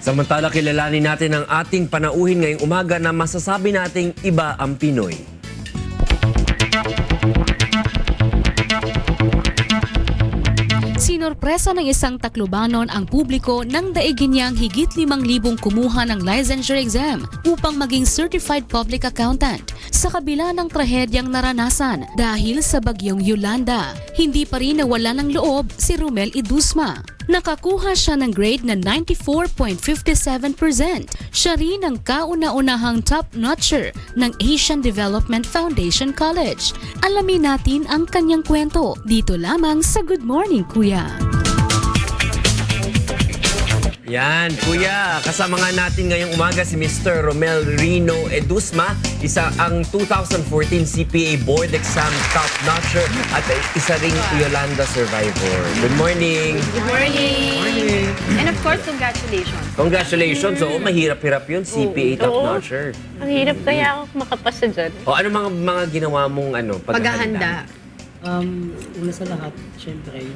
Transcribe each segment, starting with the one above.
Samantala, kilalanin natin ang ating panauhin ngayong umaga na masasabi nating iba ang Pinoy. Sinorpresa ng isang Taclobanon ang publiko nang daigin niyang higit 5,000 kumuha ng licensure exam upang maging certified public accountant. Sa kabila ng trahedyang naranasan dahil sa bagyong Yolanda, hindi pa rin nawala ng loob si Romel Idusma. Nakakuha siya ng grade na 94.57%. Siya rin ang kauna-unahang top-notcher ng Asian Development Foundation College. Alamin natin ang kanyang kwento dito lamang sa Good Morning, Kuya. Yan, Kuya. Kasama nga natin ngayong umaga si Mr. Romel Rino Edusma, isa ang 2014 CPA Board Exam top-notcher at isa ring Yolanda survivor. Good morning! Good morning! And of course, congratulations. Congratulations! Oo, mahirap-hirap yun, CPA top-notcher. Ang hirap kaya ako makapasa dyan. O ano mga ginawa mong paghahanda? Una sa lahat, syempre,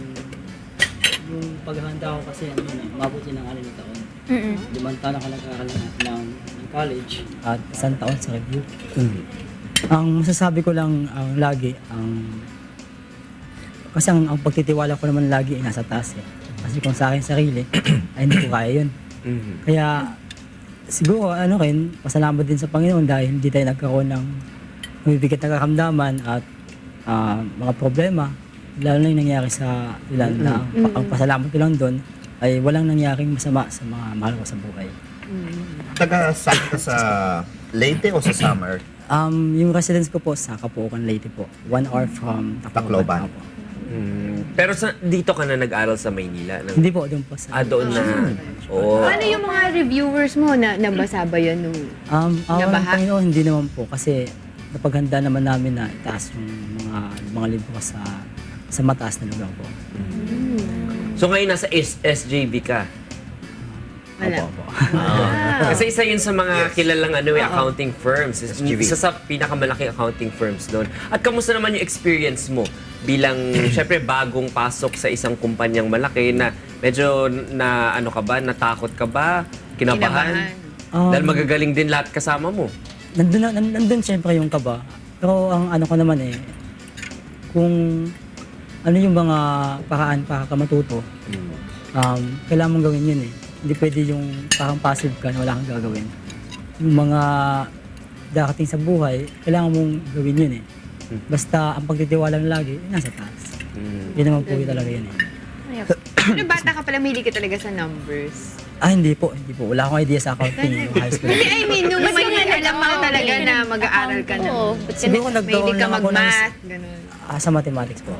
yung paghahanda ko kasi mabuti ng 6 na taon. 5 taon ako nag-aaral ng college at 1 taon sa review. Ang masasabi ko lang lagi, kasi ang pagtitiwala ko naman lagi ay nasa taas eh. Kasi kung sa akin sarili, ay hindi ko kaya yun. Kaya siguro pasalamat din sa Panginoon dahil hindi tayo nagkaroon ng mabibigat na karamdaman at mga problema. Lalo na yung nangyari sa ilan na ang pasalamat ko lang doon ay walang nangyaring masama sa mga mahal ko sa buhay. Taga-saan ka sa Leyte o sa Samar? Yung residence ko po sa Capuucan, Leyte po. 1 hour from Tacloban. Po. Pero dito ka na nag-aral sa Maynila? Hindi po, doon po sa... Doon na. Oo. Ano yung mga reviewers mo na nabasa ba yan nung Awa ng nabaha? Panginoon, hindi naman po. Kasi napaghanda naman namin na itaas yung mga libro ko sa mataas na lugar po. So ngayon nasa SJB ka? Wala. Opo. Kasi isa yun sa mga kilalang accounting firms. Isa sa pinakamalaki accounting firms doon. At kamusta naman yung experience mo bilang, syempre, bagong pasok sa isang kumpanyang malaki na medyo natakot ka ba? Kinabahan? Dahil magagaling din lahat kasama mo. Nandun siyempre yung kaba. Pero ang ko naman kung ano yung mga paraan para ka matuto, kailangan mong gawin yun Hindi pwede yung parang passive ka na wala kang gagawin. Yung mga darating sa buhay, kailangan mong gawin yun Basta ang pagtitiwala lang lagi, nasa taas. Yun naman po yun talaga yun Ano bata ka pala, mahilig ka talaga sa numbers? Hindi po. Wala akong idea sa accounting yung high school. Hindi, I mean, nung alam mo talaga na mag-aaral ka na. Siguro nagkaroon Mahilig ka lang ako ng... mag-math, ganun. Sa mathematics po.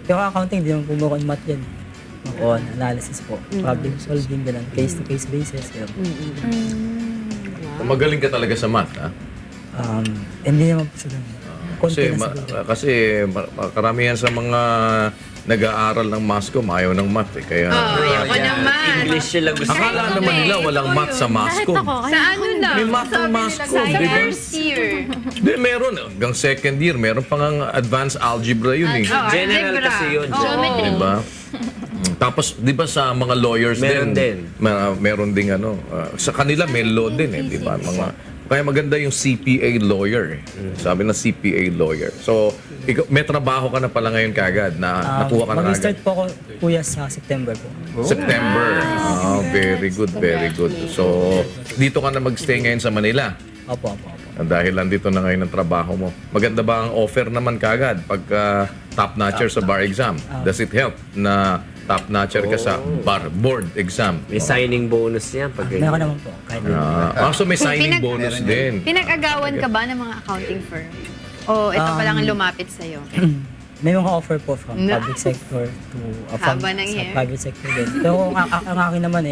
Pero accounting, hindi naman po mo math yan. Analysis po. Problem solving, ganun. Case-to-case basis. Magaling ka talaga sa math, ha? Hindi naman po siya ganun. Kasi karamihan sa mga nag-aaral ng MASCOM ayaw ng math kaya Ayoko naman. English sila gusto. akala naman nila walang math sa MASCOM. Sa ano lang? May math ang MASCOM, Sa di ba? first year. Di, meron. Hanggang second year, meron pang advanced algebra yun General Algebra. kasi yun. Oo. Di ba? Tapos, di ba sa mga lawyers Meron din. meron ding sa kanila may law din di ba? Kaya maganda yung CPA lawyer Sabi na CPA lawyer. So, may trabaho ka na pala ngayon kagad na nakuha ka na Mag-start agad. po ako, kuya, sa September po. September. Very good, very good. So, dito ka na magstay ngayon sa Manila. Opo. Dahil nandito na ngayon ang trabaho mo. Maganda ba ang offer naman kagad pagka top-notcher sa bar exam? Does it help na top-notcher ka sa bar board exam? May signing bonus yan. Pag Meron naman po. Kahit So may signing bonus din. Pinag-agawan ka ba ng mga accounting firm? O ito pa lang ang lumapit sa'yo? may mga offer po from No. public sector to Haba ng sa hair. private sector din. Pero ang akin naman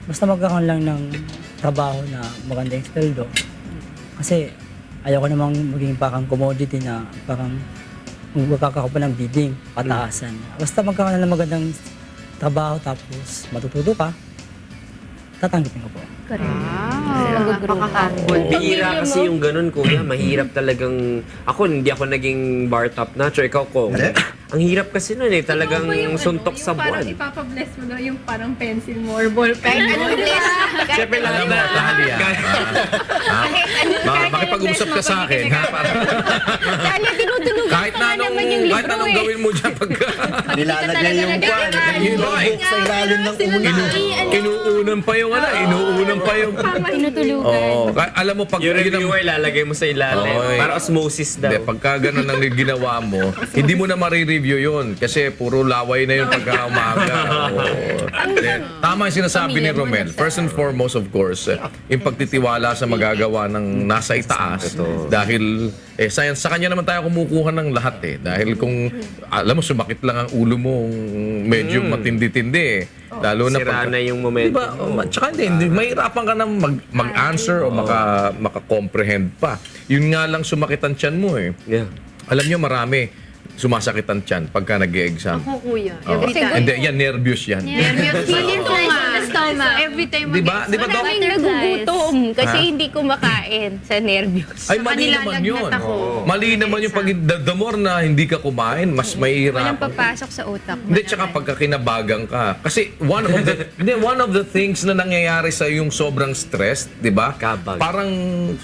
basta magkakaroon lang ng trabaho na maganda yung sweldo. Kasi ayoko namang maging parang commodity na parang magkakaroon pa ng bidding, pataasan. Basta magkakaroon ng magandang trabaho tapos matututo ka, tatanggapin ko po. Napaka-humble. Bihira kasi yung ganun, Kuya. Mahirap talagang... Ako, hindi ako naging bar top notcher. Ikaw, ko. Ang hirap kasi nun talagang suntok sa Parang buwan. ipapabless mo na yung parang pencil mo or ballpen. Siyempre lahat na Talia. Makipag-usap ka sa akin, ha? Dahil tinutulugan Kahit na anong, kahit anong gawin mo dyan pagka Nilalagay yung kwan. Yung notebook sa ilalim ng ulo. inuunan pa yung inuunan pa yung... Tinutulugan. Alam mo, pag yung yun ang- reviewer lalagay mo sa ilalim. Oy. Para osmosis daw. Hindi, pagka ganun ang ginawa mo, hindi mo na marireview yun kasi puro laway na yun pagka umaga. Hindi, tama yung sinasabi ni Romel. First and foremost, of course, yung pagtitiwala sa magagawa ng nasa itaas. Dahil, sa kanya naman tayo kumukuha ng lahat eh. Dahil kung, alam mo, sumakit lang ang ulo mo, medyo matindi-tindi eh. Lalo na Sira na yung Diba? momentum mo. Tsaka hindi, mahirapan ka na mag-answer o maka-comprehend pa. Yun nga lang sumakit ang tiyan mo eh. Yeah. Alam nyo, marami sumasakit ang tiyan pagka nag-e-exam. Ako, kuya. Oo. Every time. Hindi, yan, nervyos yan. Nervyos. Feeling ko nga. Stomach. Every time Diba? Diba, Doc? Ay, nagugutom kasi Ha? hindi kumakain sa nervyos. Ay, mali Kanila naman lagnat yun. ako. Mali naman yung pag the more na hindi ka kumain, mas mahirap. Walang papasok sa utak. Hindi, tsaka pagka kinabagang ka. Kasi one of the things na nangyayari sa yung sobrang stress, di ba? Kabag. Parang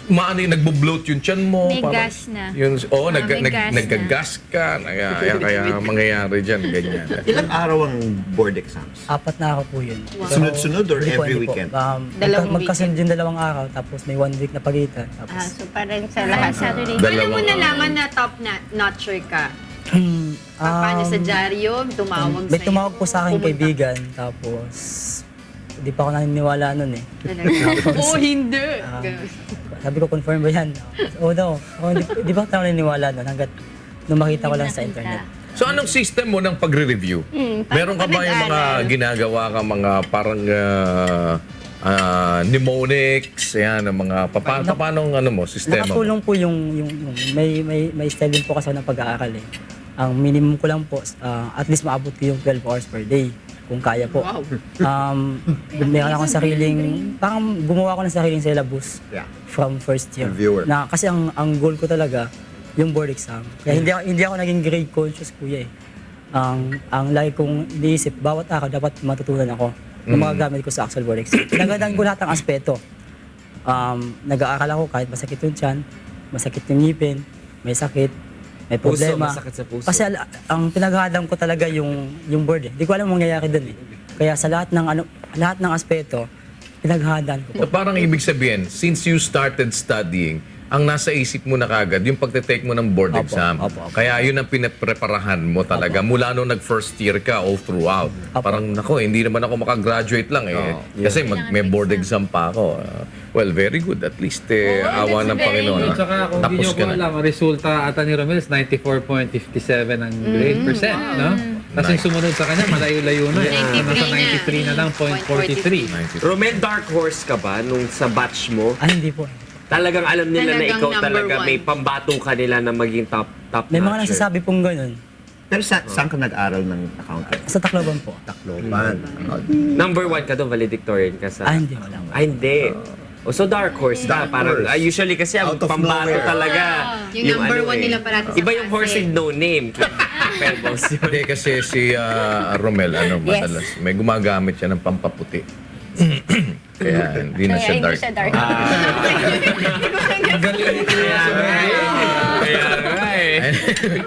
maano yung nagbo-bloat yung tiyan mo. May parang- gas na. Yun, May gas na. naggagas ka. Kaya mangyayari dyan, ganyan. Ilang araw ang board exams? 4 na ako po yun. Sunod-sunod or Hindi po, every hindi po. weekend? Dalawang Magkasunod yung 2 araw, tapos may 1 week na pagitan. Tapos, So parang sa lahat Saturday. Paano mo nalaman na top notcher ka? Paano sa dyaryo? Tumawag may sa'yo? tumawag po sa akin Pumunta? kaibigan, tapos hindi pa ako naniniwala nun eh. Talaga? Oh, hindi. Sabi ko, confirm ba yan? Oo daw. Oh, di ba ako naniniwala nun hanggat nung makita ko lang sa internet. So anong system mo ng pagre-review? Meron ka ba yung mga ginagawa ka mga parang mnemonics, yan, ang mga paano ano mo, sistema mo? Nakatulong po yung may style din po kasi ako ng pag-aaral eh. Ang minimum ko lang po, at least maabot ko yung 12 hours per day kung kaya po. Meron akong sariling, parang gumawa ko ng sariling syllabus Yeah. from first year. Reviewer. Na, kasi ang goal ko talaga, yung board exam. Kaya hindi ako naging grade conscious, kuya eh. Ang lagi kong iniisip, bawat araw dapat matutunan ako ng mga gamit ko sa actual board exam. Pinagandaan ko lahat ng aspeto. Nag-aaral ako kahit masakit yung tiyan, masakit yung ngipin, may sakit, may Puso, problema. masakit sa puso. Kasi ang pinaghahadang ko talaga yung board eh. Hindi ko alam ang mangyayari dun eh. Kaya sa lahat ng aspeto, pinaghahadaan ko po. So parang ibig sabihin, since you started studying, ang nasa isip mo na kagad, yung pagte-take mo ng board Opo, exam. opo. Kaya yun ang pinapreparahan mo talaga. Mula nung nag-first year ka, all throughout. Parang, nako, hindi naman ako makagraduate lang eh. Kasi may board exam pa ako. Well, very good. At least, awa ng Panginoon. At saka kung hindi nyo Tapos po ka na. alam, ang resulta ata ni Romel is 94.57 ang grade percent, no? Kasi yung sumunod sa kanya, malayo-layo na. Nasa 93 na lang, 0.43. Romel, dark horse ka ba nung sa batch mo? Hindi po. Talagang alam nila na Talagang ikaw number talaga one. may pambato ka nila na maging top May mga notcher. nagsasabi pong ganun. Pero saan ka nag-aral ng accounting? Sa Tacloban po. Tacloban. Number 1 ka doon, valedictorian ka sa... Hindi, wala. Hindi. So dark horse ka. Dark Parang horse. usually kasi ang Out of pambato nowhere. talaga. Yung number ano one nila parati sa Iba yung horse klase. with no name. Pebbles yun. Hindi, kasi si Romel, madalas, may gumagamit siya ng pampaputi. Kaya hindi na siya Kaya dark. hindi siya dark. Kaya nga eh.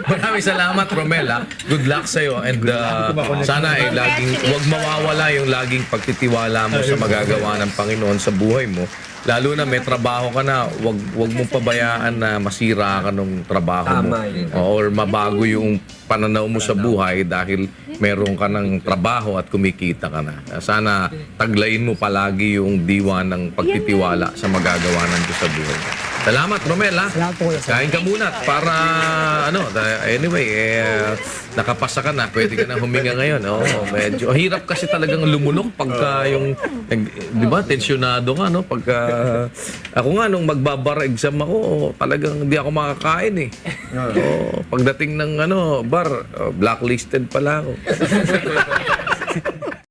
Maraming salamat, Romel. Ha? Good luck sa'yo. And sana ay huwag mawawala yung laging pagtitiwala mo sa magagawa ng Panginoon sa buhay mo. Lalo na may trabaho ka na, wag mong pabayaan na masira ka ng trabaho mo. Tama yun. Or mabago yung pananaw mo sa buhay dahil meron ka ng trabaho at kumikita ka na. Sana taglayin mo palagi yung diwa ng pagtitiwala sa magagawa ng Diyos sa buhay. Salamat, Romel, ha? Salamat po, kuya. Kain ka muna para, anyway, nakapasa ka na, pwede ka na huminga ngayon. Oo, medyo hirap kasi talagang lumunok pagka yung, di ba, tensyonado ka, no? Pagka, ako nga, nung magbabar exam ako, talagang hindi ako makakain, eh. Oo, pagdating ng, bar, blacklisted pala ako.